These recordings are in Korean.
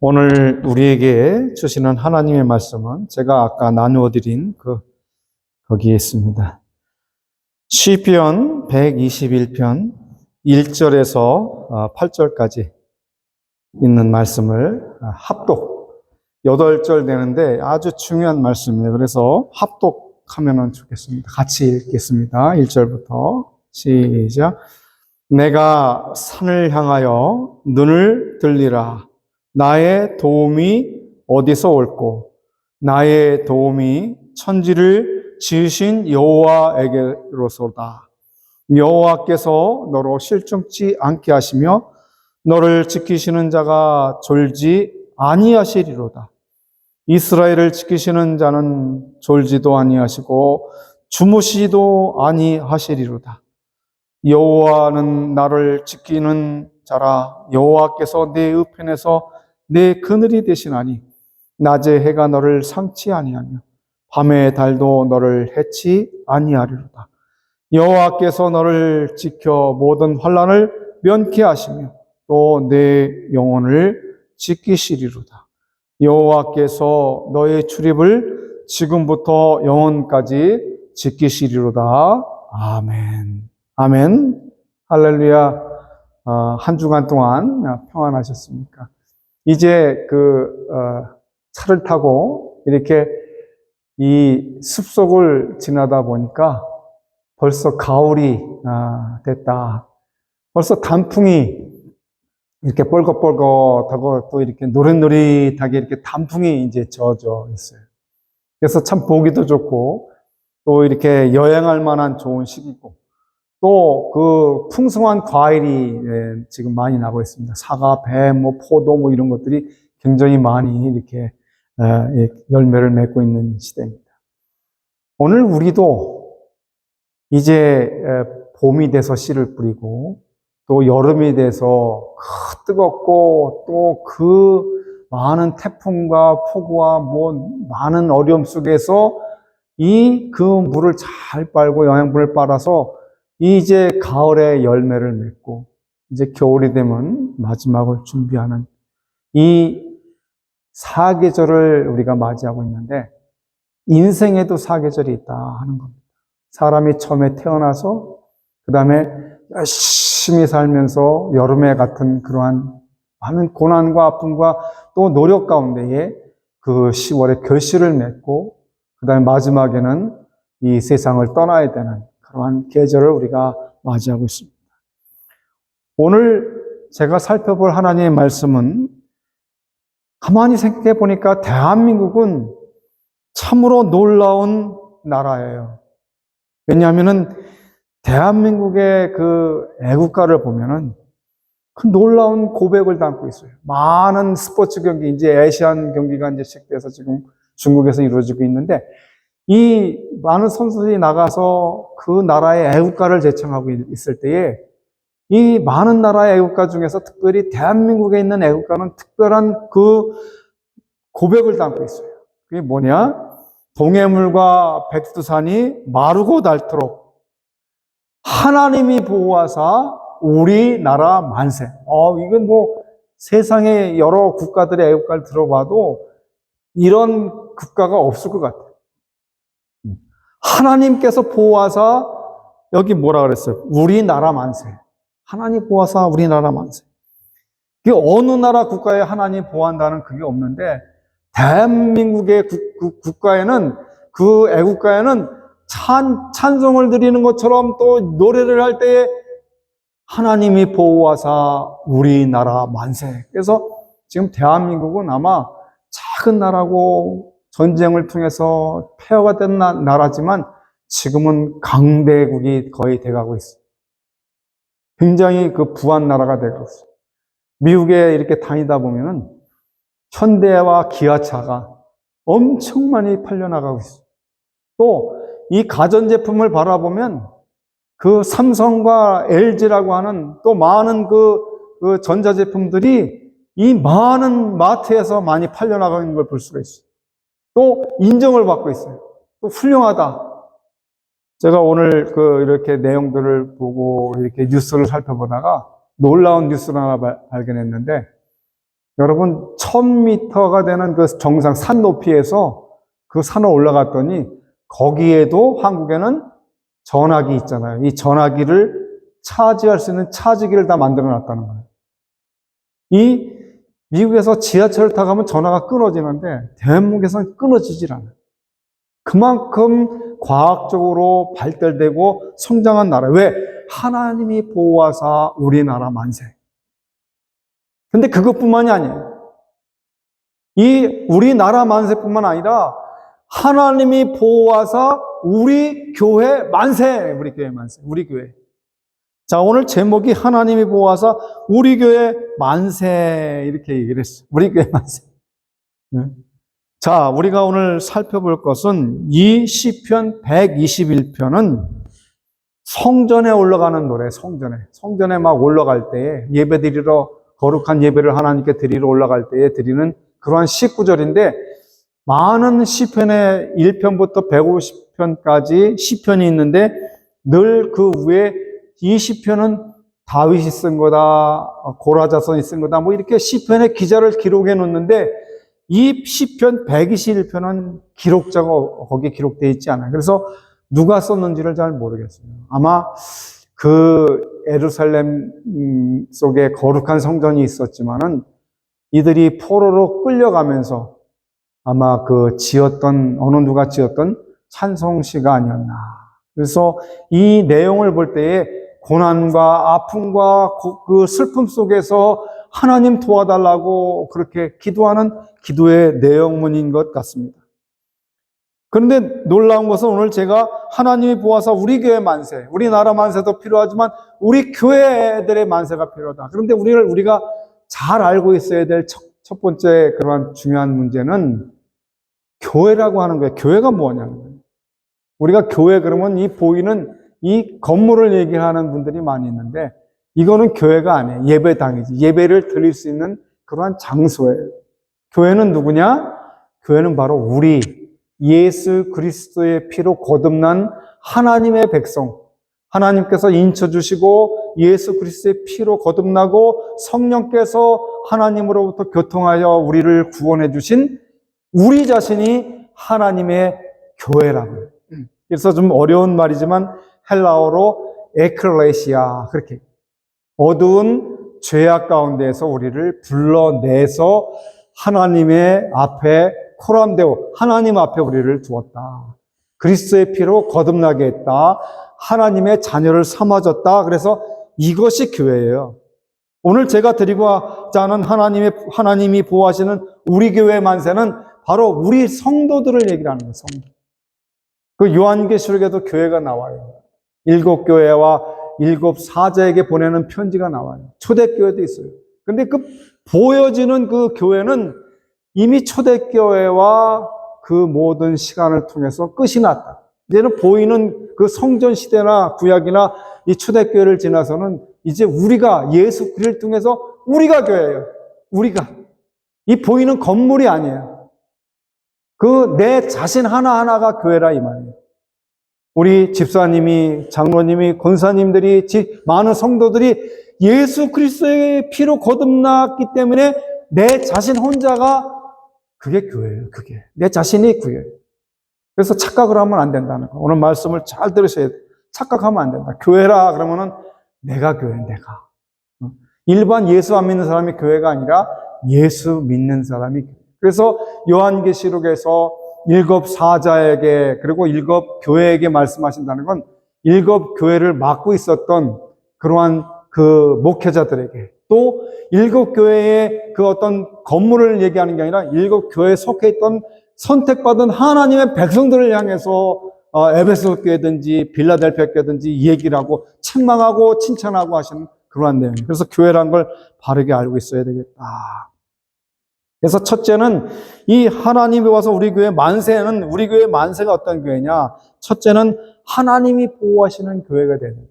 오늘 우리에게 주시는 하나님의 말씀은 제가 아까 나누어 드린 거기에 있습니다. 시편 121편 1절에서 8절까지 있는 말씀을 합독 8절 되는데 아주 중요한 말씀이에요. 그래서 합독하면 좋겠습니다. 같이 읽겠습니다. 1절부터 시작. 내가 산을 향하여 눈을 들리라. 나의 도움이 어디서 올꼬? 나의 도움이 천지를 지으신 여호와에게로소다. 여호와께서 너로 실증치 않게 하시며 너를 지키시는 자가 졸지 아니하시리로다. 이스라엘을 지키시는 자는 졸지도 아니하시고 주무시지도 아니하시리로다. 여호와는 나를 지키는 자라. 여호와께서 내 우편에서 내 그늘이 되시나니 낮에 해가 너를 상치 아니하며 밤에 달도 너를 해치 아니하리로다. 여호와께서 너를 지켜 모든 환난을 면케 하시며 또 내 영혼을 지키시리로다. 여호와께서 너의 출입을 지금부터 영원까지 지키시리로다. 아멘. 아멘. 할렐루야. 한 주간 동안 평안하셨습니까? 이제 차를 타고 이렇게 이 숲속을 지나다 보니까 벌써 가을이 됐다. 벌써 단풍이 이렇게 뻘겋뻘겋하고 또 이렇게 노릇노릇하게 이렇게 단풍이 이제 젖어 있어요. 그래서 참 보기도 좋고 또 이렇게 여행할 만한 좋은 시기고 또 그 풍성한 과일이 지금 많이 나고 있습니다. 사과, 배, 포도 이런 것들이 굉장히 많이 이렇게 열매를 맺고 있는 시대입니다. 오늘 우리도 이제 봄이 돼서 씨를 뿌리고 또 여름이 돼서 뜨겁고 또 그 많은 태풍과 폭우와 많은 어려움 속에서 그 물을 잘 빨고 영양분을 빨아서 이제 가을에 열매를 맺고 이제 겨울이 되면 마지막을 준비하는 이 사계절을 우리가 맞이하고 있는데 인생에도 사계절이 있다 하는 겁니다. 사람이 처음에 태어나서 그 다음에 열심히 살면서 여름에 같은 그러한 많은 고난과 아픔과 또 노력 가운데에 그 10월에 결실을 맺고 그 다음에 마지막에는 이 세상을 떠나야 되는 그러한 계절을 우리가 맞이하고 있습니다. 오늘 제가 살펴볼 하나님의 말씀은 가만히 생각해 보니까 대한민국은 참으로 놀라운 나라예요. 왜냐하면은 대한민국의 그 애국가를 보면은 그 놀라운 고백을 담고 있어요. 많은 스포츠 경기, 이제 아시안 경기가 이제 시작돼서 지금 중국에서 이루어지고 있는데 이 많은 선수들이 나가서 그 나라의 애국가를 제청하고 있을 때에 이 많은 나라의 애국가 중에서 특별히 대한민국에 있는 애국가는 특별한 그 고백을 담고 있어요. 그게 뭐냐? 동해물과 백두산이 마르고 닳도록 하나님이 보호하사 우리나라 만세. 이건 세상의 여러 국가들의 애국가를 들어봐도 이런 국가가 없을 것 같아요. 하나님께서 보호하사 여기 뭐라 그랬어요? 우리나라 만세. 하나님 보호하사 우리나라 만세. 그게 어느 나라 국가에 하나님 보호한다는 그게 없는데 대한민국의 국가에는 그 애국가에는 찬송을 드리는 것처럼 또 노래를 할 때에 하나님이 보호하사 우리나라 만세. 그래서 지금 대한민국은 아마 작은 나라고 전쟁을 통해서 폐허가 된 나라지만 지금은 강대국이 거의 돼가고 있어요. 굉장히 부한 나라가 되고 있어요. 미국에 이렇게 다니다 보면은 현대와 기아차가 엄청 많이 팔려나가고 있어요. 또 이 가전제품을 바라보면 그 삼성과 LG라고 하는 또 많은 그 전자제품들이 이 많은 마트에서 많이 팔려나가는 걸 볼 수가 있어요. 또 인정을 받고 있어요. 또 훌륭하다. 제가 오늘 이렇게 내용들을 보고 이렇게 뉴스를 살펴보다가 놀라운 뉴스를 하나 발견했는데 여러분 1000m가 되는 그 정상 산 높이에서 그 산을 올라갔더니 거기에도 한국에는 전화기 있잖아요. 이 전화기를 차지할 수 있는 차지기를 다 만들어 놨다는 거예요. 이 미국에서 지하철을 타고 가면 전화가 끊어지는데 대한민국에서는 끊어지질 않아요. 그만큼 과학적으로 발달되고 성장한 나라. 왜? 하나님이 보호하사 우리나라 만세. 근데 그것뿐만이 아니에요. 이 우리나라 만세뿐만 아니라 하나님이 보호하사 우리 교회 만세. 우리 교회 만세. 우리 교회. 자, 오늘 제목이 하나님이 보호하사 우리 교회 만세. 이렇게 얘기를 했어요. 우리 교회 만세. 자, 우리가 오늘 살펴볼 것은 이 시편 121편은 성전에 올라가는 노래, 성전에 막 올라갈 때에 예배드리러, 거룩한 예배를 하나님께 드리러 올라갈 때에 드리는 그러한 19절인데, 많은 시편의 1편부터 150편까지 시편이 있는데, 늘 그 위에 이 시편은 다윗이 쓴 거다, 고라자손이 쓴 거다, 뭐 이렇게 시편의 기자를 기록해 놓는데, 이 시편 121편은 기록자가 거기에 기록되어 있지 않아요. 그래서 누가 썼는지를 잘 모르겠어요. 아마 그 예루살렘 속에 거룩한 성전이 있었지만은 이들이 포로로 끌려가면서 아마 그 어느 누가 지었던 찬송시가 아니었나. 그래서 이 내용을 볼 때에 고난과 아픔과 그 슬픔 속에서 하나님 도와달라고 그렇게 기도하는 기도의 내용문인 것 같습니다. 그런데 놀라운 것은 오늘 제가 하나님이 보아서 우리 교회 만세, 우리나라 만세도 필요하지만 우리 교회들의 만세가 필요하다. 그런데 우리가 잘 알고 있어야 될 첫 번째 그러한 중요한 문제는 교회라고 하는 거예요. 교회가 뭐냐는 거예요. 우리가 교회 그러면 이 보이는 이 건물을 얘기하는 분들이 많이 있는데 이거는 교회가 아니에요. 예배당이지. 예배를 드릴 수 있는 그러한 장소예요. 교회는 누구냐? 교회는 바로 우리 예수 그리스도의 피로 거듭난 하나님의 백성, 하나님께서 인쳐주시고 예수 그리스도의 피로 거듭나고 성령께서 하나님으로부터 교통하여 우리를 구원해 주신 우리 자신이 하나님의 교회라고요. 그래서 좀 어려운 말이지만 헬라어로 에클레시아, 그렇게 어두운 죄악 가운데에서 우리를 불러내서 하나님의 앞에 코람데오, 하나님 앞에 우리를 두었다. 그리스도의 피로 거듭나게 했다. 하나님의 자녀를 삼아줬다. 그래서 이것이 교회예요. 오늘 제가 드리고자 하는 하나님이 보호하시는 우리 교회 만세는 바로 우리 성도들을 얘기를 하는 거예요. 성도. 그 요한계시록에도 교회가 나와요. 7교회와 7사자에게 보내는 편지가 나와요. 초대교회도 있어요. 근데 그 보여지는 그 교회는 이미 초대교회와 그 모든 시간을 통해서 끝이 났다. 이제는 보이는 그 성전 시대나 구약이나 이 초대교회를 지나서는 이제 우리가 예수 그리스도를 통해서 우리가 교회예요. 우리가. 이 보이는 건물이 아니에요. 그 내 자신 하나하나가 교회라 이 말이에요. 우리 집사님이, 장로님이, 권사님들이, 많은 성도들이 예수 그리스도의 피로 거듭났기 때문에 내 자신 혼자가 그게 교회예요. 그게. 내 자신이 교회예요. 그래서 착각을 하면 안 된다는 거. 오늘 말씀을 잘 들으셔야 돼요. 착각하면 안 된다. 교회라 그러면은 내가 교회, 내가. 일반 예수 안 믿는 사람이 교회가 아니라 예수 믿는 사람이 교회. 그래서 요한계시록에서 7사자에게 그리고 7교회에게 말씀하신다는 건 7교회를 맡고 있었던 그러한 그 목회자들에게 또 7교회의 그 어떤 건물을 얘기하는 게 아니라 7교회에 속해 있던 선택받은 하나님의 백성들을 향해서 에베소 교회든지 빌라델피아 교회든지 얘기를 하고 책망하고 칭찬하고 하시는 그러한 내용이에요. 그래서 교회라는 걸 바르게 알고 있어야 되겠다. 그래서 첫째는 이 하나님이 와서 우리 교회 만세는 우리 교회 만세가 어떤 교회냐? 첫째는 하나님이 보호하시는 교회가 되는 거예요.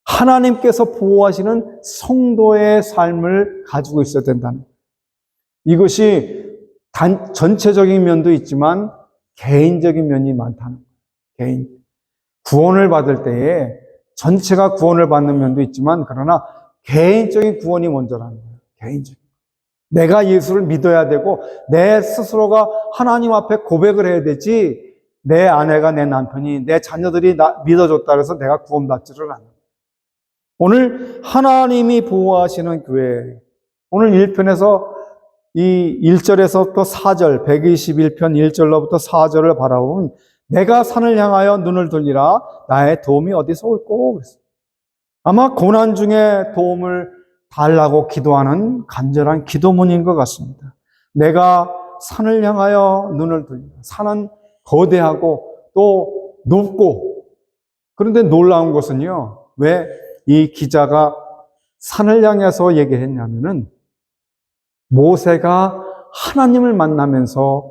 하나님께서 보호하시는 성도의 삶을 가지고 있어야 된다는 거예요. 이것이 전체적인 면도 있지만 개인적인 면이 많다는 거예요. 구원을 받을 때에 전체가 구원을 받는 면도 있지만 그러나 개인적인 구원이 먼저라는 거예요. 개인적인. 내가 예수를 믿어야 되고 내 스스로가 하나님 앞에 고백을 해야 되지 내 아내가 내 남편이 내 자녀들이 믿어줬다 해서 내가 구원받지를 않아. 오늘 하나님이 보호하시는 교회, 오늘 1편에서 이 1절에서 또 4절, 121편 1절로부터 4절을 바라보면 내가 산을 향하여 눈을 돌리라 나의 도움이 어디서 올꼬 그랬어요. 아마 고난 중에 도움을 달라고 기도하는 간절한 기도문인 것 같습니다. 내가 산을 향하여 눈을 돌리라. 산은 거대하고 또 높고 그런데 놀라운 것은요. 왜 이 기자가 산을 향해서 얘기했냐면은 모세가 하나님을 만나면서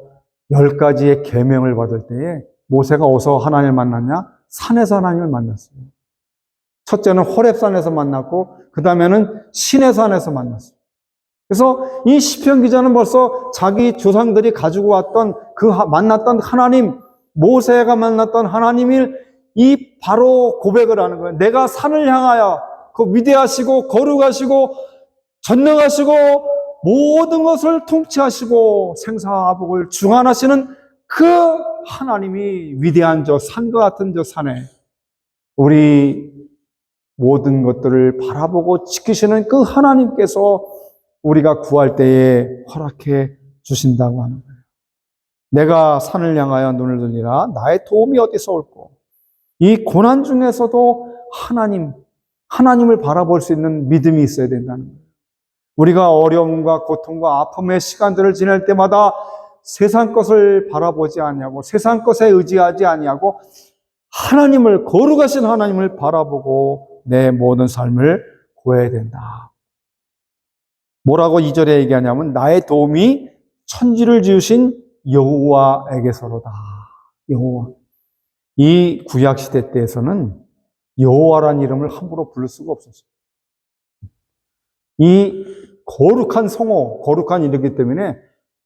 10가지의 계명을 받을 때에 모세가 어디서 하나님을 만났냐? 산에서 하나님을 만났어요. 첫째는 호렙산에서 만났고 그 다음에는 시내산에서 만났어요. 그래서 이 시편 기자는 벌써 자기 조상들이 가지고 왔던 그 만났던 하나님, 모세가 만났던 하나님을 이 바로 고백을 하는 거예요. 내가 산을 향하여 그 위대하시고 거룩하시고 전능하시고 모든 것을 통치하시고 생사화복을 주관하시는 그 하나님이 위대한 저 산과 같은 저 산에 우리 모든 것들을 바라보고 지키시는 그 하나님께서 우리가 구할 때에 허락해 주신다고 하는 거예요. 내가 산을 향하여 눈을 돌리라 나의 도움이 어디서 올꼬. 이 고난 중에서도 하나님을 바라볼 수 있는 믿음이 있어야 된다는 거예요. 우리가 어려움과 고통과 아픔의 시간들을 지낼 때마다 세상 것을 바라보지 아니하고 세상 것에 의지하지 아니하고 하나님을 거룩하신 하나님을 바라보고 내 모든 삶을 구해야 된다. 뭐라고 2절에 얘기하냐면 나의 도움이 천지를 지으신 여호와에게서로다. 여호와. 이 구약 시대 때에서는 여호와라는 이름을 함부로 부를 수가 없었어요. 이 거룩한 성호, 거룩한 이름이기 때문에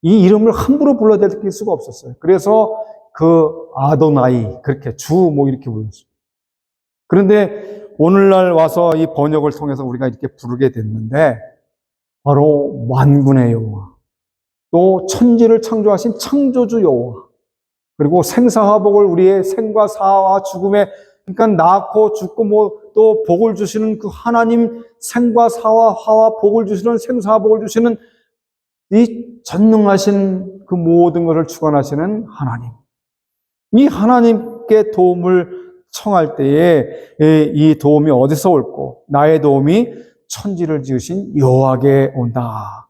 이 이름을 함부로 불러댈 수가 없었어요. 그래서 그 아도나이, 그렇게 주 뭐 이렇게 불렀어요. 그런데 오늘날 와서 이 번역을 통해서 우리가 이렇게 부르게 됐는데 바로 만군의 여호와, 또 천지를 창조하신 창조주 여호와, 그리고 생사화복을 우리의 생과 사와 죽음에 그러니까 낳고 죽고 뭐 또 복을 주시는 그 하나님 생과 사와 화와 복을 주시는 생사화복을 주시는 이 전능하신 그 모든 것을 주관하시는 하나님. 이 하나님께 도움을 청할 때에 이 도움이 어디서 올꼬? 나의 도움이 천지를 지으신 여호와께 온다.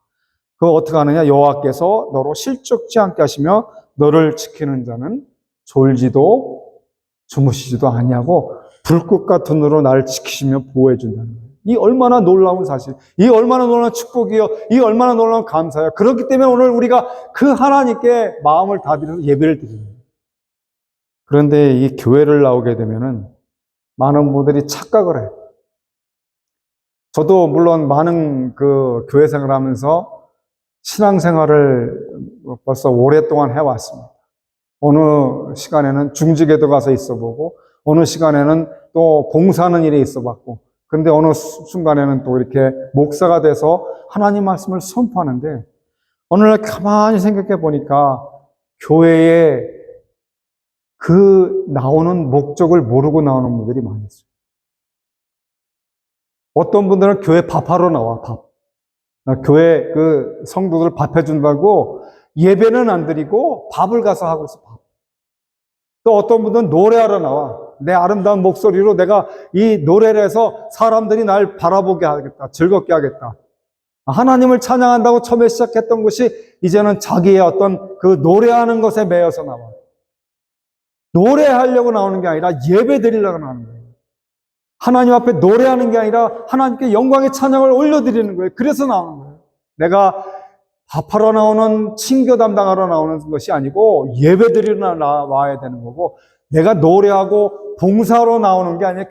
그거 어떻게 하느냐? 여호와께서 너로 실족지 않게 하시며 너를 지키는 자는 졸지도 주무시지도 아니하고 불꽃 같은 눈으로 나를 지키시며 보호해 준다는 거예요. 이 얼마나 놀라운 사실, 이 얼마나 놀라운 축복이요, 이 얼마나 놀라운 감사요. 그렇기 때문에 오늘 우리가 그 하나님께 마음을 다드려서 예배를 드립니다. 그런데 이 교회를 나오게 되면은 많은 분들이 착각을 해요. 저도 물론 많은 그 교회 생활을 하면서 신앙생활을 벌써 오랫동안 해왔습니다. 어느 시간에는 중직에도 가서 있어보고 어느 시간에는 또 봉사하는 일에 있어봤고 그런데 어느 순간에는 또 이렇게 목사가 돼서 하나님 말씀을 선포하는데 어느 날 가만히 생각해 보니까 교회에 그 나오는 목적을 모르고 나오는 분들이 많이 있어요. 어떤 분들은 교회 밥하러 나와, 밥. 교회 그 성도들 밥 해준다고 예배는 안 드리고 밥을 가서 하고 있어, 밥. 또 어떤 분들은 노래하러 나와. 내 아름다운 목소리로 내가 이 노래를 해서 사람들이 날 바라보게 하겠다. 즐겁게 하겠다. 하나님을 찬양한다고 처음에 시작했던 것이 이제는 자기의 어떤 그 노래하는 것에 매여서 나와. 노래하려고 나오는 게 아니라 예배 드리려고 나오는 거예요. 하나님 앞에 노래하는 게 아니라 하나님께 영광의 찬양을 올려드리는 거예요. 그래서 나오는 거예요. 내가 밥하러 나오는 친교 담당하러 나오는 것이 아니고 예배 드리러 나와야 되는 거고 내가 노래하고 봉사로 나오는 게 아니라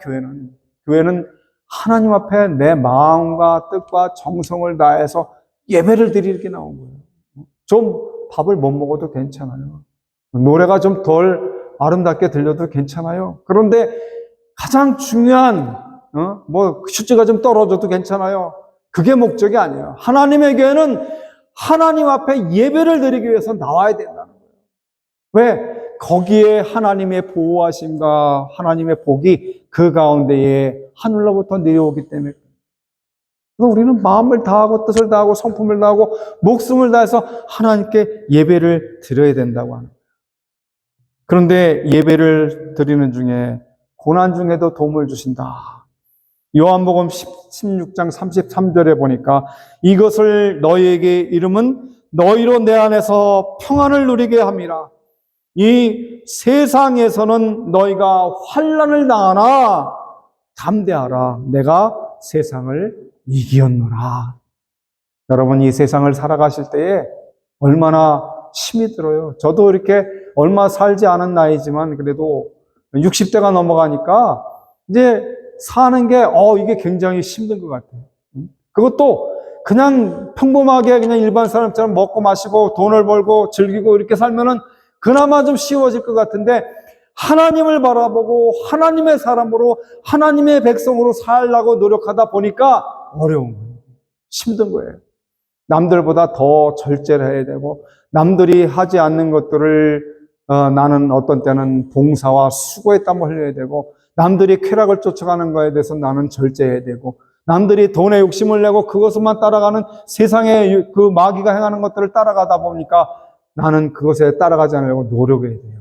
교회는 하나님 앞에 내 마음과 뜻과 정성을 다해서 예배를 드리게 나온 거예요. 좀 밥을 못 먹어도 괜찮아요. 노래가 좀 덜 아름답게 들려도 괜찮아요. 그런데 가장 중요한 뭐 수치가 좀 떨어져도 괜찮아요. 그게 목적이 아니에요. 하나님의 교회는 하나님 앞에 예배를 드리기 위해서 나와야 된다는 거예요. 왜? 거기에 하나님의 보호하심과 하나님의 복이 그 가운데에 하늘로부터 내려오기 때문에. 그래서 우리는 마음을 다하고 뜻을 다하고 성품을 다하고 목숨을 다해서 하나님께 예배를 드려야 된다고 하는 거예요. 그런데 예배를 드리는 중에 고난 중에도 도움을 주신다. 요한복음 16장 33절에 보니까 이것을 너희에게 이름은 너희로 내 안에서 평안을 누리게 함이라. 이 세상에서는 너희가 환난을 당하나 담대하라. 내가 세상을 이기었노라. 여러분, 이 세상을 살아가실 때에 얼마나 힘이 들어요. 저도 이렇게 얼마 살지 않은 나이지만 그래도 60대가 넘어가니까 이제 사는 게 이게 굉장히 힘든 것 같아요. 그것도 그냥 평범하게 그냥 일반 사람처럼 먹고 마시고 돈을 벌고 즐기고 이렇게 살면은 그나마 좀 쉬워질 것 같은데, 하나님을 바라보고 하나님의 사람으로 하나님의 백성으로 살려고 노력하다 보니까 어려운 거예요. 힘든 거예요. 남들보다 더 절제를 해야 되고, 남들이 하지 않는 것들을 나는 어떤 때는 봉사와 수고의 땀을 흘려야 되고, 남들이 쾌락을 쫓아가는 거에 대해서 나는 절제해야 되고, 남들이 돈에 욕심을 내고 그것만 따라가는 세상의 그 마귀가 행하는 것들을 따라가다 보니까 나는 그것에 따라가지 않으려고 노력해야 돼요.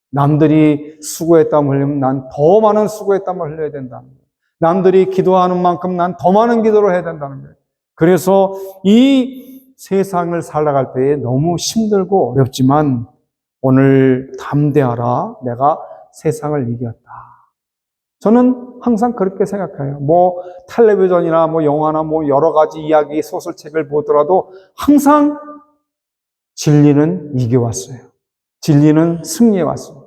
남들이 수고의 땀을 흘리면 난 더 많은 수고의 땀을 흘려야 된다는 거예요. 남들이 기도하는 만큼 난 더 많은 기도를 해야 된다는 거예요. 그래서 이 세상을 살아갈 때에 너무 힘들고 어렵지만 오늘 담대하라. 내가 세상을 이겼다. 저는 항상 그렇게 생각해요. 텔레비전이나 영화나 여러 가지 이야기, 소설책을 보더라도 항상 진리는 이겨왔어요. 진리는 승리해왔어요.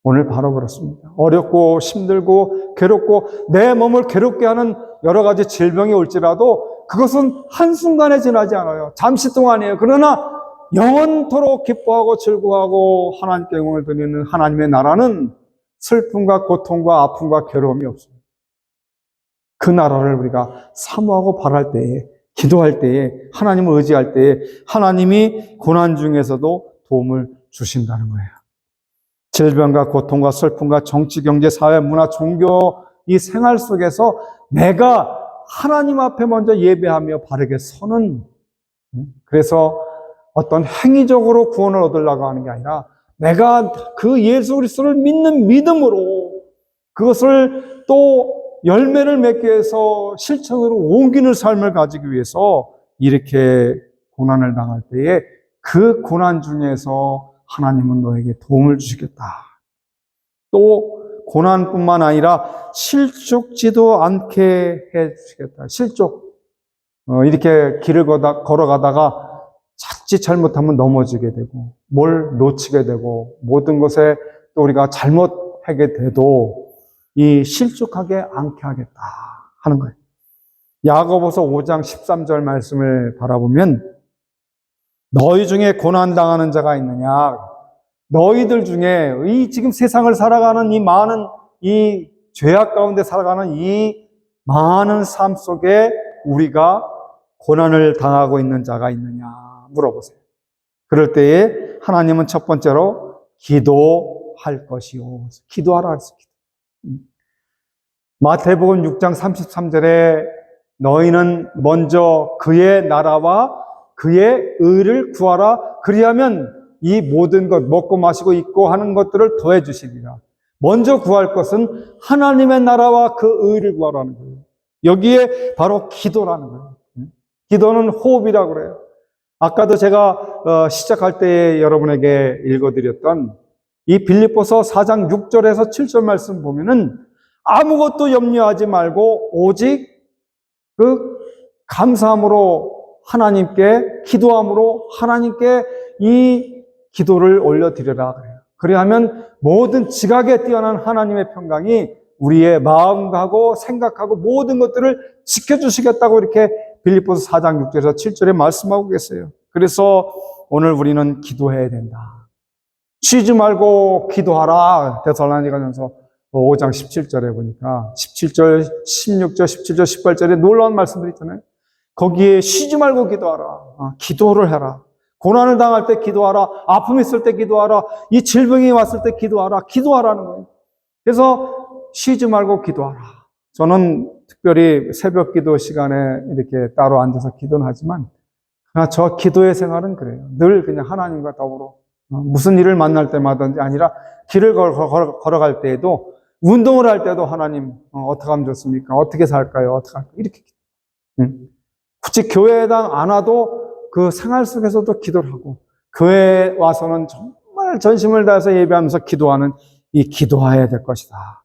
오늘 바로 그렇습니다. 어렵고 힘들고 괴롭고 내 몸을 괴롭게 하는 여러 가지 질병이 올지라도 그것은 한순간에 지나지 않아요. 잠시 동안이에요. 그러나 영원토록 기뻐하고 즐거워하고 하나님께 영광을 드리는 하나님의 나라는 슬픔과 고통과 아픔과 괴로움이 없어요. 그 나라를 우리가 사모하고 바랄 때에, 기도할 때에, 하나님을 의지할 때에 하나님이 고난 중에서도 도움을 주신다는 거예요. 질병과 고통과 슬픔과 정치, 경제, 사회, 문화, 종교 이 생활 속에서 내가 하나님 앞에 먼저 예배하며 바르게 서는, 그래서 어떤 행위적으로 구원을 얻으려고 하는 게 아니라 내가 그 예수 그리스도를 믿는 믿음으로 그것을 또 열매를 맺기 위해서 실천으로 옮기는 삶을 가지기 위해서 이렇게 고난을 당할 때에 그 고난 중에서 하나님은 너에게 도움을 주시겠다. 또 고난뿐만 아니라 실족지도 않게 해 주시겠다. 실족. 이렇게 길을 걸어가다가 자칫 잘못하면 넘어지게 되고 뭘 놓치게 되고 모든 것에 또 우리가 잘못하게 돼도 이 실족하게 않게 하겠다 하는 거예요. 야고보서 5장 13절 말씀을 바라보면 너희 중에 고난당하는 자가 있느냐? 너희들 중에 이 지금 세상을 살아가는 이 많은 이 죄악 가운데 살아가는 이 많은 삶 속에 우리가 고난을 당하고 있는 자가 있느냐 물어보세요. 그럴 때에 하나님은 첫 번째로 기도할 것이요. 기도하라 했습니다. 마태복음 6장 33절에 너희는 먼저 그의 나라와 그의 의를 구하라. 그리하면 이 모든 것 먹고 마시고 입고 하는 것들을 더해 주시리라. 먼저 구할 것은 하나님의 나라와 그 의를 구하라는 거예요. 여기에 바로 기도라는 거예요. 기도는 호흡이라고 그래요. 아까도 제가 시작할 때 여러분에게 읽어드렸던 이 빌립보서 4장 6절에서 7절 말씀 보면은 아무것도 염려하지 말고 오직 그 감사함으로 하나님께 기도함으로 하나님께 이 기도를 올려드리라 그래요. 그리하면 모든 지각에 뛰어난 하나님의 평강이 우리의 마음하고 생각하고 모든 것들을 지켜주시겠다고 이렇게 빌립보서 4장 6절에서 7절에 말씀하고 계세요. 그래서 오늘 우리는 기도해야 된다. 쉬지 말고 기도하라. 데살로니가전서 5장 17절에 보니까 17절, 16절, 17절, 18절에 놀라운 말씀들이 있잖아요. 거기에 쉬지 말고 기도하라. 기도를 해라. 고난을 당할 때 기도하라. 아픔이 있을 때 기도하라. 이 질병이 왔을 때 기도하라. 기도하라는 거예요. 그래서 쉬지 말고 기도하라. 저는 특별히 새벽 기도 시간에 이렇게 따로 앉아서 기도는 하지만 그러나 저 기도의 생활은 그래요. 늘 그냥 하나님과 더불어 무슨 일을 만날 때마든지 아니라 길을 걸어갈 때에도 운동을 할 때도 하나님 어떻게 하면 좋습니까? 어떻게 살까요? 어떻게 할까요? 이렇게 굳이 교회당 안 와도 그 생활 속에서도 기도를 하고 교회에 와서는 정말 전심을 다해서 예배하면서 기도하는 이 기도해야 될 것이다.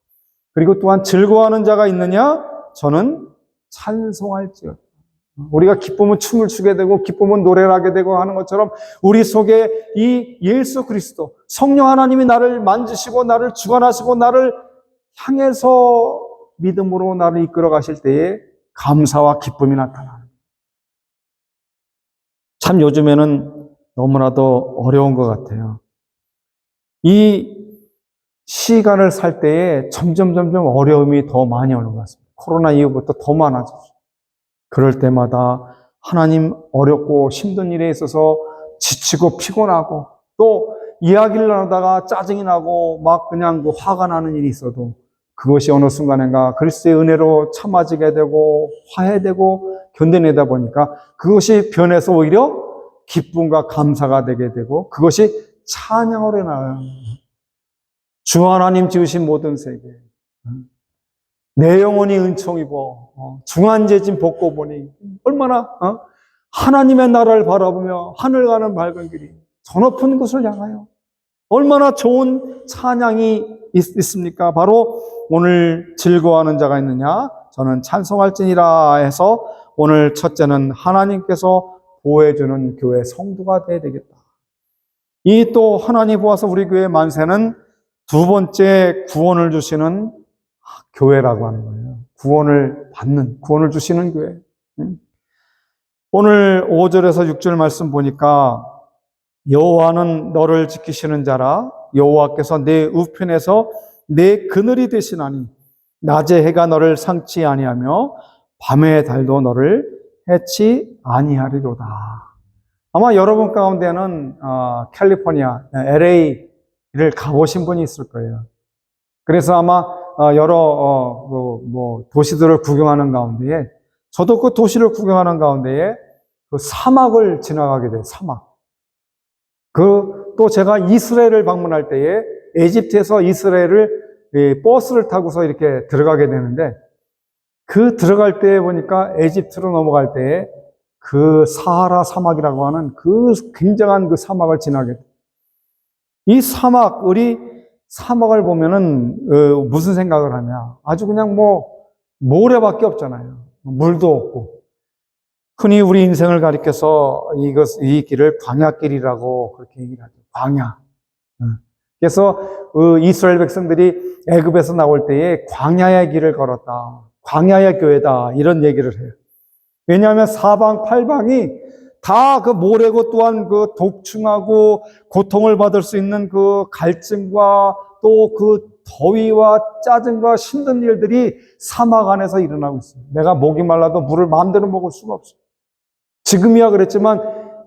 그리고 또한 즐거워하는 자가 있느냐? 저는 찬송할지어다. 우리가 기쁨은 춤을 추게 되고 기쁨은 노래를 하게 되고 하는 것처럼 우리 속에 이 예수 그리스도 성령 하나님이 나를 만지시고 나를 주관하시고 나를 향해서 믿음으로 나를 이끌어 가실 때에 감사와 기쁨이 나타나는. 참 요즘에는 너무나도 어려운 것 같아요. 이 시간을 살 때에 점점 어려움이 더 많이 오는 것 같습니다. 코로나 이후부터 더 많아졌어요. 그럴 때마다 하나님 어렵고 힘든 일에 있어서 지치고 피곤하고 또 이야기를 나누다가 짜증이 나고 막 그냥 화가 나는 일이 있어도 그것이 어느 순간인가 그리스도의 은혜로 참아지게 되고 화해되고 견뎌내다 보니까 그것이 변해서 오히려 기쁨과 감사가 되게 되고 그것이 찬양으로 나와요. 주 하나님 지으신 모든 세계 내 영혼이 은총 입어 중한제진 벗고 보니 얼마나 하나님의 나라를 바라보며 하늘 가는 밝은 길이 저 높은 곳을 향하여 얼마나 좋은 찬양이 있습니까? 바로 오늘 즐거워하는 자가 있느냐? 저는 찬송할지니라 해서 오늘 첫째는 하나님께서 보호해주는 교회 성도가 돼야 되겠다. 이 또 하나님 보아서 우리 교회 만세는 두 번째 구원을 주시는 교회라고 하는 거예요. 구원을 주시는 교회. 오늘 5절에서 6절 말씀 보니까 여호와는 너를 지키시는 자라. 여호와께서 내 우편에서 내 그늘이 되시나니 낮에 해가 너를 상치 아니하며 밤의 달도 너를 해치 아니하리로다. 아마 여러분 가운데는 캘리포니아, LA를 가보신 분이 있을 거예요. 그래서 아마 여러 도시들을 구경하는 가운데에 저도 그 도시를 구경하는 가운데에 그 사막을 지나가게 돼요. 사막. 또 제가 이스라엘을 방문할 때에 에집트에서 이스라엘을 버스를 타고서 이렇게 들어가게 되는데 그 들어갈 때 보니까 에집트로 넘어갈 때에 그 사하라 사막이라고 하는 그 굉장한 그 사막을 지나게 돼요. 이 우리 사막을 보면은 무슨 생각을 하냐? 아주 그냥 모래밖에 없잖아요. 물도 없고. 흔히 우리 인생을 가리켜서 이 길을 광야길이라고 그렇게 얘기를 하죠. 광야. 그래서 이스라엘 백성들이 애굽에서 나올 때에 광야의 길을 걸었다. 광야의 교회다. 이런 얘기를 해요. 왜냐하면 사방 팔방이 다 그 모래고 또한 그 독충하고 고통을 받을 수 있는 그 갈증과 또 그 더위와 짜증과 힘든 일들이 사막 안에서 일어나고 있어요. 내가 목이 말라도 물을 마음대로 먹을 수가 없어요. 지금이야 그랬지만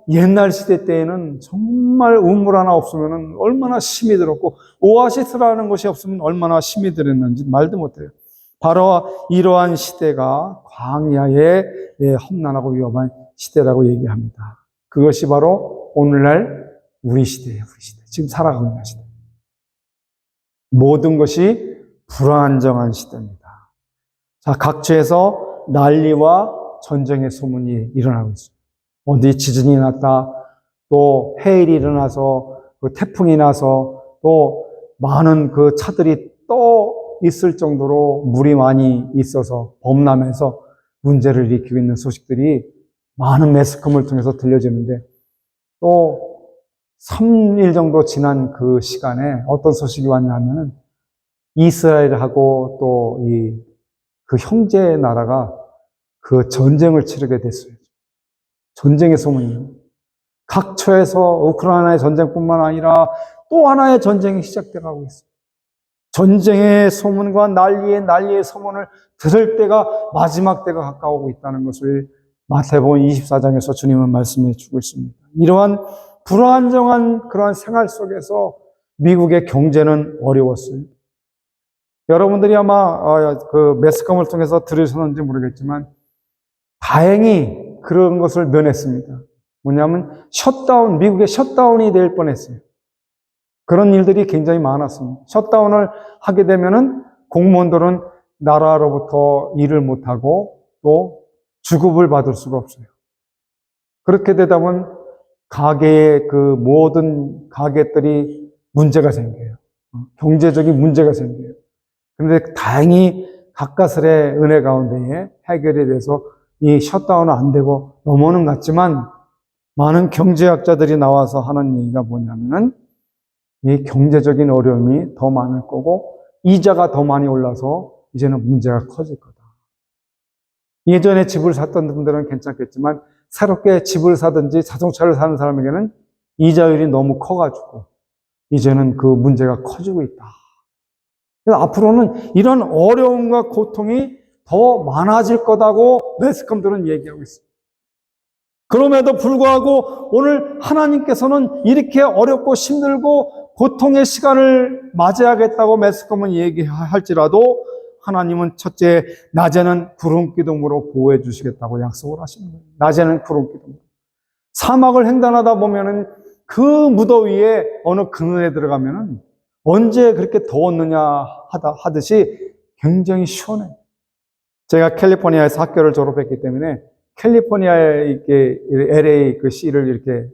옛날 시대 때에는 정말 우물 하나 없으면 얼마나 힘이 들었고 오아시스라는 것이 없으면 얼마나 힘이 들었는지 말도 못해요. 바로 이러한 시대가 광야의 험난하고 위험한 시대라고 얘기합니다. 그것이 바로 오늘날 우리 시대예요. 우리 시대. 지금 살아가고 있는 시대. 모든 것이 불안정한 시대입니다. 자, 각처에서 난리와 전쟁의 소문이 일어나고 있어요. 어디 지진이 났다, 또 해일이 일어나서, 그 태풍이 나서, 또 많은 그 차들이 떠 있을 정도로 물이 많이 있어서 범람해서 문제를 일으키고 있는 소식들이 많은 매스컴을 통해서 들려지는데, 또 3일 정도 지난 그 시간에 어떤 소식이 왔냐면은 이스라엘하고 또 그 형제 나라가 그 전쟁을 치르게 됐어요. 전쟁의 소문이에요. 각처에서 우크라이나의 전쟁뿐만 아니라 또 하나의 전쟁이 시작되고 있어요. 전쟁의 소문과 난리의 소문을 들을 때가 마지막 때가 가까우고 있다는 것을 마태복음 24장에서 주님은 말씀해 주고 있습니다. 이러한 불안정한 그러한 생활 속에서 미국의 경제는 어려웠어요. 여러분들이 아마 그 매스컴을 통해서 들으셨는지 모르겠지만 다행히 그런 것을 면했습니다. 뭐냐면 미국의 셧다운이 될 뻔했어요. 그런 일들이 굉장히 많았습니다. 셧다운을 하게 되면은 공무원들은 나라로부터 일을 못하고 또 주급을 받을 수가 없어요. 그렇게 되다 보면 가게의 그 모든 가게들이 문제가 생겨요. 경제적인 문제가 생겨요. 그런데 다행히 가까스의 은혜 가운데에 해결이 돼서 이 셧다운은 안 되고 넘어는 갔지만 많은 경제학자들이 나와서 하는 얘기가 뭐냐면은 이 경제적인 어려움이 더 많을 거고 이자가 더 많이 올라서 이제는 문제가 커질 거다. 예전에 집을 샀던 분들은 괜찮겠지만 새롭게 집을 사든지 자동차를 사는 사람에게는 이자율이 너무 커가지고 이제는 그 문제가 커지고 있다. 그래서 앞으로는 이런 어려움과 고통이 더 많아질 거다고 매스컴들은 얘기하고 있습니다. 그럼에도 불구하고 오늘 하나님께서는 이렇게 어렵고 힘들고 고통의 시간을 맞이하겠다고 매스컴은 얘기할지라도 하나님은 첫째, 낮에는 구름 기둥으로 보호해 주시겠다고 약속을 하시는 거예요. 낮에는 구름 기둥. 사막을 횡단하다 보면은 그 무더위에 어느 그늘에 들어가면은 언제 그렇게 더웠느냐 하듯이 굉장히 시원해요. 제가 캘리포니아에서 학교를 졸업했기 때문에 캘리포니아에 이렇게 LA 그 시를 이렇게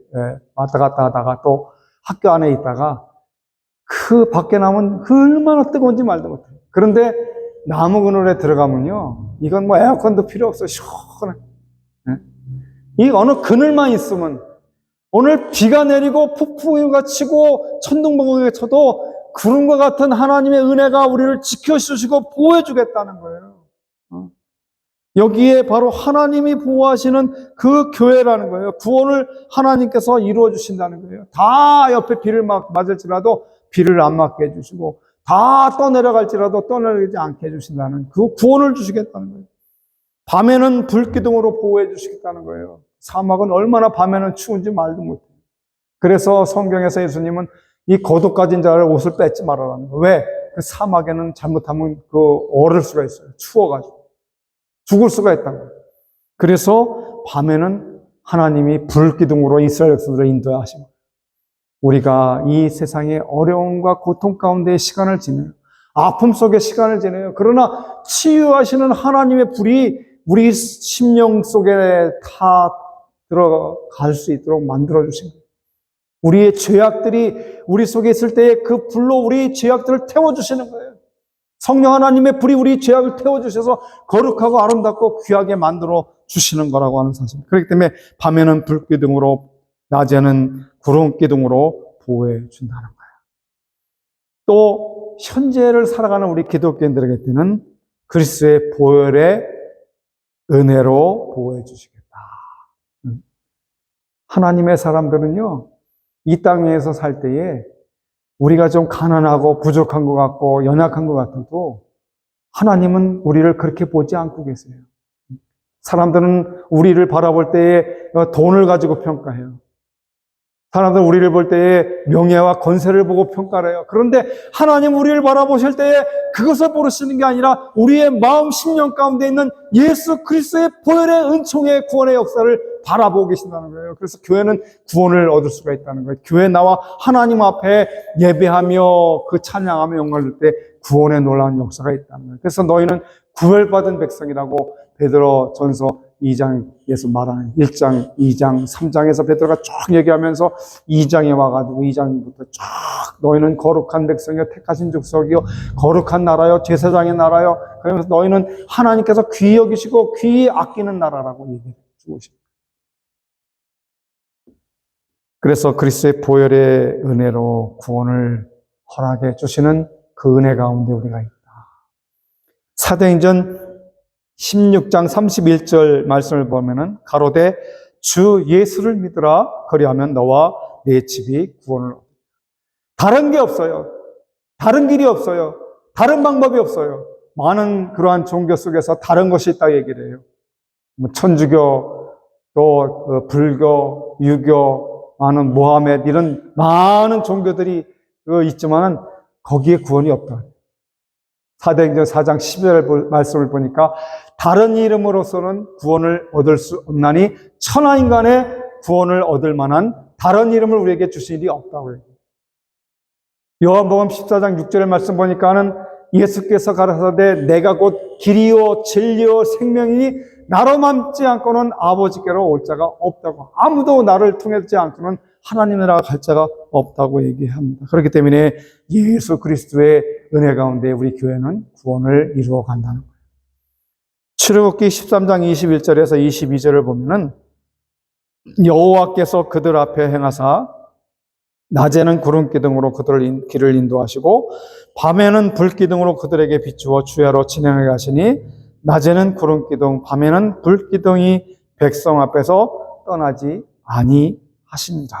왔다 갔다 하다가 또 학교 안에 있다가 그 밖에 나면 얼마나 뜨거운지 말도 못해요. 그런데 나무 그늘에 들어가면요, 이건 뭐 에어컨도 필요 없어. 시원해. 이 어느 그늘만 있으면 오늘 비가 내리고 폭풍우가 치고 천둥번개가 쳐도 구름과 같은 하나님의 은혜가 우리를 지켜주시고 보호해주겠다는 거예요. 여기에 바로 하나님이 보호하시는 그 교회라는 거예요. 구원을 하나님께서 이루어 주신다는 거예요. 다 옆에 비를 맞을지라도 비를 안 맞게 해주시고 다 떠내려갈지라도 떠내려가지 않게 해주신다는 그 구원을 주시겠다는 거예요. 밤에는 불기둥으로 보호해 주시겠다는 거예요. 사막은 얼마나 밤에는 추운지 말도 못해요. 그래서 성경에서 예수님은 이 거독 가진 자를 옷을 뺏지 말아라는 거예요. 왜? 그 사막에는 잘못하면 얼을 수가 있어요. 추워가지고. 죽을 수가 있다고. 그래서 밤에는 하나님이 불기둥으로 이스라엘 백성들을 인도하신 거예요. 우리가 이 세상의 어려움과 고통 가운데의 시간을 지내요. 아픔 속의 시간을 지내요. 그러나 치유하시는 하나님의 불이 우리 심령 속에 다 들어갈 수 있도록 만들어주신 거예요. 우리의 죄악들이 우리 속에 있을 때에 그 불로 우리 죄악들을 태워주시는 거예요. 성령 하나님의 불이 우리 죄악을 태워주셔서 거룩하고 아름답고 귀하게 만들어 주시는 거라고 하는 사실. 그렇기 때문에 밤에는 불기둥으로 낮에는 구름기둥으로 보호해 준다는 거예요. 또 현재를 살아가는 우리 기독교인들에게는 그리스도의 보혈의 은혜로 보호해 주시겠다. 하나님의 사람들은요, 이 땅에서 살 때에 우리가 좀 가난하고 부족한 것 같고 연약한 것 같아도 하나님은 우리를 그렇게 보지 않고 계세요. 사람들은 우리를 바라볼 때에 돈을 가지고 평가해요. 사람들은 우리를 볼 때에 명예와 권세를 보고 평가를 해요. 그런데 하나님 우리를 바라보실 때에 그것을 모르시는 게 아니라 우리의 마음 심령 가운데 있는 예수 그리스도의 보혈의 은총의 구원의 역사를 바라보고 계신다는 거예요. 그래서 교회는 구원을 얻을 수가 있다는 거예요. 교회 나와 하나님 앞에 예배하며 그 찬양하며 영광을 들 때 구원의 놀라운 역사가 있다는 거예요. 그래서 너희는 구별받은 백성이라고 베드로 전서 2장에서 말하는 1장, 2장, 3장에서 베드로가 쫙 얘기하면서 2장에 와가지고 2장부터 쫙 너희는 거룩한 백성이요 택하신 족속이요 거룩한 나라요 제사장의 나라요 그러면서 너희는 하나님께서 귀히 여기시고 귀히 아끼는 나라라고 얘기해 주고 있습니다. 그래서 그리스도의 보혈의 은혜로 구원을 허락해 주시는 그 은혜 가운데 우리가 있다. 사도행전 16장 31절 말씀을 보면은 가로되 주 예수를 믿으라 그리하면 너와 내 집이 구원을 얻는다. 다른 게 없어요. 다른 길이 없어요. 다른 방법이 없어요. 많은 그러한 종교 속에서 다른 것이 있다 얘기를 해요. 뭐 천주교, 또 그 불교, 유교, 많은 모하메드 이런 많은 종교들이 있지만은 거기에 구원이 없다. 사도행전 4장 12절 말씀을 보니까 다른 이름으로서는 구원을 얻을 수 없나니 천하인간의 구원을 얻을 만한 다른 이름을 우리에게 주신 일이 없다고 해요. 요한복음 14장 6절의 말씀 보니까는 예수께서 가라사대 내가 곧 길이요 진리요 생명이니 나로 맘지 않고는 아버지께로 올 자가 없다고, 아무도 나를 통하지 않고는 하나님의 나라 갈 자가 없다고 얘기합니다. 그렇기 때문에 예수 그리스도의 은혜 가운데 우리 교회는 구원을 이루어 간다는 거예요. 출애굽기 13장 21절에서 22절을 보면은 여호와께서 그들 앞에 행하사 낮에는 구름 기둥으로 그들을 길을 인도하시고 밤에는 불 기둥으로 그들에게 비추어 주야로 진행하게 하시니 낮에는 구름 기둥 밤에는 불 기둥이 백성 앞에서 떠나지 아니하십니다.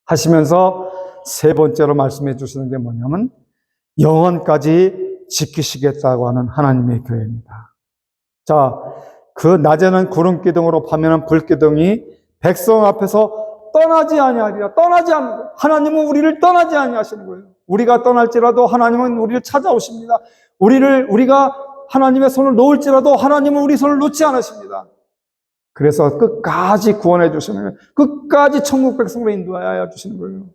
하시면서 세 번째로 말씀해 주시는 게 뭐냐면 영원까지 지키시겠다고 하는 하나님의 교회입니다. 자, 그 낮에는 구름 기둥으로 밤에는 불 기둥이 백성 앞에서 떠나지 아니하리라. 떠나지 않는 거예요. 하나님은 우리를 떠나지 아니하시는 거예요. 우리가 떠날지라도 하나님은 우리를 찾아오십니다. 우리가 하나님의 손을 놓을지라도 하나님은 우리 손을 놓지 않으십니다. 그래서 끝까지 구원해 주시는 거예요. 끝까지 천국 백성으로 인도하여 주시는 거예요.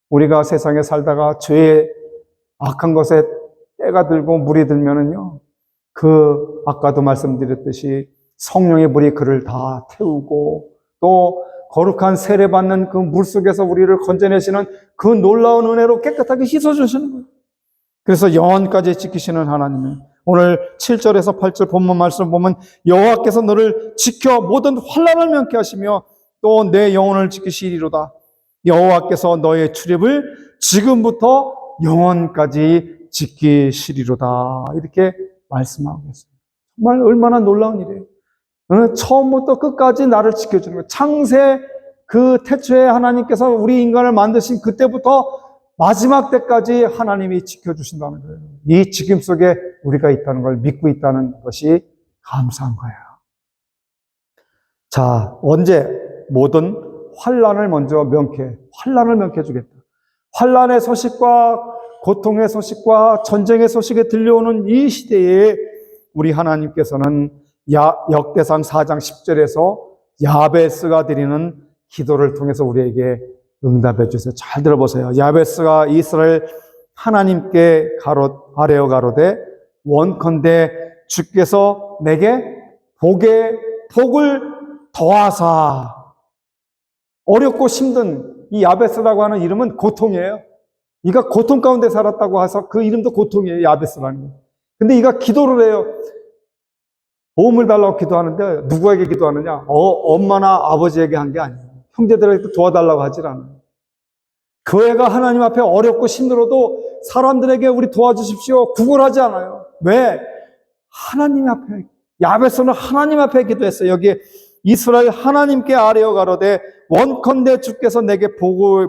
우리가 세상에 살다가 죄의 악한 것에 때가 들고 물이 들면은요, 아까도 말씀드렸듯이 성령의 물이 그를 다 태우고 또 거룩한 세례받는 그 물 속에서 우리를 건져내시는 그 놀라운 은혜로 깨끗하게 씻어주시는 거예요. 그래서 영원까지 지키시는 하나님은 오늘 7절에서 8절 본문 말씀 보면 여호와께서 너를 지켜 모든 환난을 면케 하시며 또 내 영혼을 지키시리로다. 여호와께서 너의 출입을 지금부터 영원까지 지키시리로다. 이렇게 말씀하고 있어요. 정말 얼마나 놀라운 일이에요. 처음부터 끝까지 나를 지켜주는 거예요. 창세 그 태초에 하나님께서 우리 인간을 만드신 그때부터 마지막 때까지 하나님이 지켜주신다는 거예요. 이 지킴 속에 우리가 있다는 걸 믿고 있다는 것이 감사한 거예요. 자, 언제 모든 환난을 먼저 환난을 명케 주겠다. 환난의 소식과 고통의 소식과 전쟁의 소식에 들려오는 이 시대에 우리 하나님께서는 역대상 4장 10절에서 야베스가 드리는 기도를 통해서 우리에게 응답해 주세요. 잘 들어보세요. 야베스가 이스라엘 하나님께 아뢰어 가로되 원컨대 주께서 내게 복을 더하사. 어렵고 힘든 이 야베스라고 하는 이름은 고통이에요. 이가 고통 가운데 살았다고 해서 그 이름도 고통이에요. 야베스라는 거. 근데 이가 기도를 해요. 도움을 달라고 기도하는데 누구에게 기도하느냐? 엄마나 아버지에게 한 게 아니에요. 형제들에게 도와달라고 하질 않아요. 교회가 하나님 앞에 어렵고 힘들어도 사람들에게 우리 도와주십시오 구걸하지 않아요. 왜? 하나님 앞에, 야베스는 하나님 앞에 기도했어요. 여기에 이스라엘 하나님께 아뢰어 가로되 원컨대 주께서 내게 복을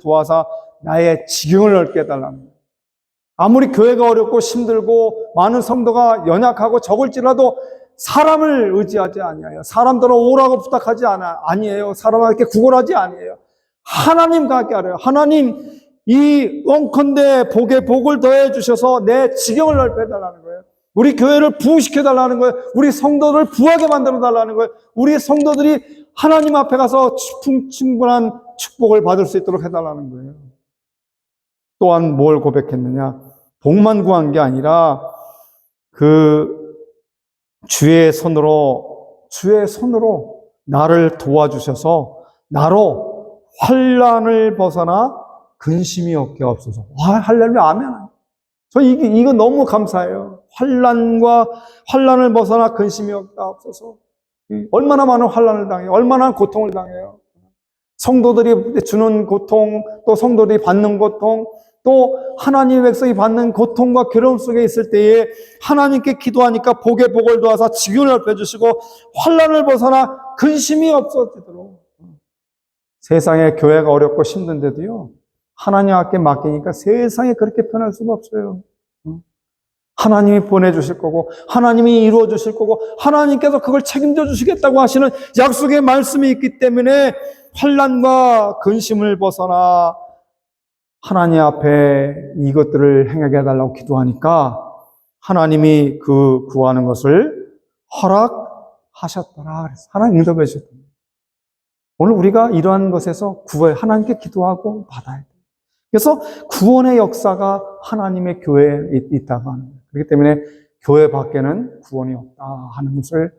도와사 나의 지경을 넓게 해달라는 거예요. 아무리 교회가 어렵고 힘들고 많은 성도가 연약하고 적을지라도 사람을 의지하지 아니에요. 사람들은 오라고 부탁하지 아니에요. 사람에게 구걸하지 아니에요. 하나님과 함께 하래요. 하나님, 이 원컨대 복을 더해 주셔서 내 지경을 넓혀 달라는 거예요. 우리 교회를 부흥시켜 달라는 거예요. 우리 성도를 부하게 만들어 달라는 거예요. 우리 성도들이 하나님 앞에 가서 충분한 축복을 받을 수 있도록 해달라는 거예요. 또한 뭘 고백했느냐? 복만 구한 게 아니라 주의 손으로 나를 도와주셔서 나로 환난을 벗어나 근심이 없게 하옵소서. 할렐루야, 아멘. 저 이거 너무 감사해요. 환난을 벗어나 근심이 없게 하옵소서. 얼마나 많은 환난을 당해요. 얼마나 고통을 당해요. 성도들이 주는 고통, 또 성도들이 받는 고통, 또 하나님의 백성이 받는 고통과 괴로움 속에 있을 때에 하나님께 기도하니까 복을 도와서 지경을 넓혀주시고 환난을 벗어나 근심이 없어지도록. 세상에 교회가 어렵고 힘든데도요, 하나님 앞에 맡기니까 세상에 그렇게 편할 수가 없어요. 하나님이 보내주실 거고 하나님이 이루어 주실 거고 하나님께서 그걸 책임져 주시겠다고 하시는 약속의 말씀이 있기 때문에 환난과 근심을 벗어나 하나님 앞에 이것들을 행하게 해달라고 기도하니까 하나님이 그 구하는 것을 허락하셨더라. 그래서 하나님 응답해 주셨다. 오늘 우리가 이러한 것에서 구해 하나님께 기도하고 받아야 돼요. 그래서 구원의 역사가 하나님의 교회에 있다고 하는 거예요. 그렇기 때문에 교회 밖에는 구원이 없다 하는 것을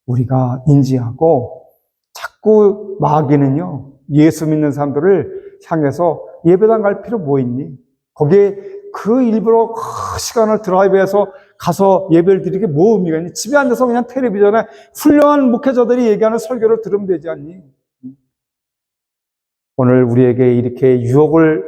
우리가 인지하고 자꾸 마귀는요, 예수 믿는 사람들을 향해서 예배당 갈 필요 뭐 있니? 거기에 그 일부러 시간을 드라이브해서 가서 예배를 드리게 뭐 의미가 있니? 집에 앉아서 그냥 텔레비전에 훌륭한 목회자들이 얘기하는 설교를 들으면 되지 않니? 오늘 우리에게 이렇게 유혹을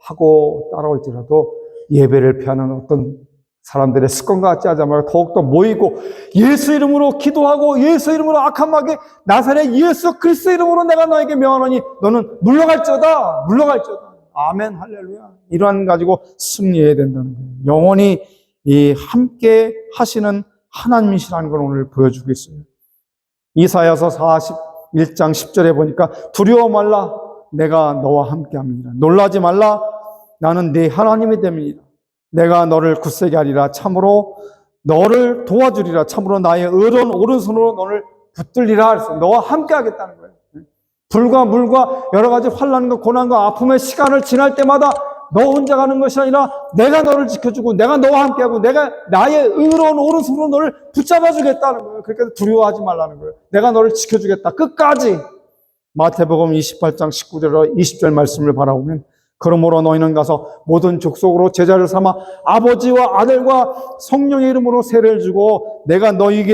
하고 따라올지라도 예배를 피하는 어떤 사람들의 습관과 같지 않자마자 더욱더 모이고 예수 이름으로 기도하고 예수 이름으로 악한 마귀 나사렛 예수 그리스도 이름으로 내가 너에게 명하노니 너는 물러갈지어다 물러갈지어다. 아멘 할렐루야. 이러한 가지고 승리해야 된다는 거예요. 영원히 이 함께 하시는 하나님이시라는 걸 오늘 보여주고 있어요. 이사야서 41장 10절에 보니까 두려워 말라 내가 너와 함께함이니라. 놀라지 말라 나는 네 하나님이 됨이니라. 내가 너를 굳세게 하리라. 참으로 너를 도와주리라. 참으로 나의 의로운 오른손으로 너를 붙들리라. 그래서 너와 함께 하겠다는 거예요. 불과 물과 여러 가지 환난과 고난과 아픔의 시간을 지날 때마다 너 혼자 가는 것이 아니라 내가 너를 지켜주고 내가 너와 함께하고 내가 나의 의로운 오른손으로 너를 붙잡아 주겠다는 거예요. 그러니까 두려워하지 말라는 거예요. 내가 너를 지켜주겠다. 끝까지. 마태복음 28장 19절로 20절 말씀을 바라보면 그러므로 너희는 가서 모든 족속으로 제자를 삼아 아버지와 아들과 성령의 이름으로 세례를 주고 내가 너희에게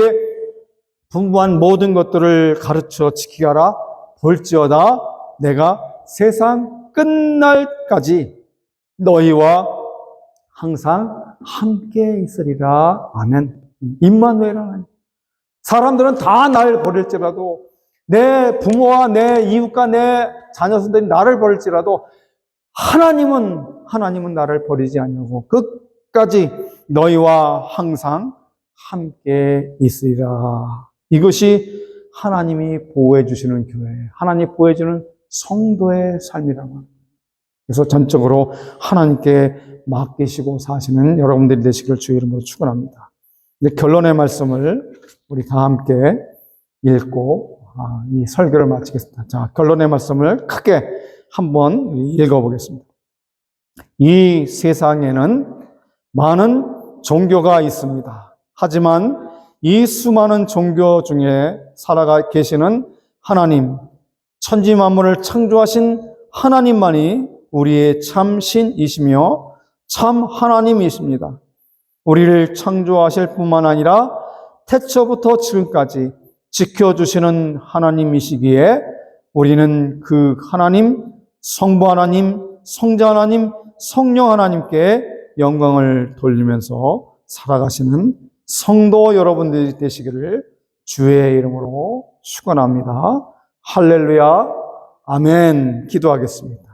분부한 모든 것들을 가르쳐 지키게 하라. 볼지어다 내가 세상 끝날까지 너희와 항상 함께 있으리라. 아멘. 임마누엘 하나님. 사람들은 다 날 버릴지라도 내 부모와 내 이웃과 내 자녀들이 나를 버릴지라도 하나님은 나를 버리지 아니하고 끝까지 너희와 항상 함께 있으리라. 이것이 하나님이 보호해 주시는 교회, 하나님 보호해 주는 성도의 삶이라고 합니다. 그래서 전적으로 하나님께 맡기시고 사시는 여러분들이 되시기를 주의 이름으로 축원합니다. 이제 결론의 말씀을 우리 다 함께 읽고 이 설교를 마치겠습니다. 자, 결론의 말씀을 크게 한번 읽어보겠습니다. 이 세상에는 많은 종교가 있습니다. 하지만 이 수많은 종교 중에 살아가 계시는 하나님, 천지 만물을 창조하신 하나님만이 우리의 참 신이시며 참 하나님이십니다. 우리를 창조하실 뿐만 아니라 태초부터 지금까지 지켜주시는 하나님이시기에 우리는 그 하나님, 성부 하나님, 성자 하나님, 성령 하나님께 영광을 돌리면서 살아가시는 성도 여러분들이 되시기를 주의 이름으로 축원합니다. 할렐루야, 아멘. 기도하겠습니다.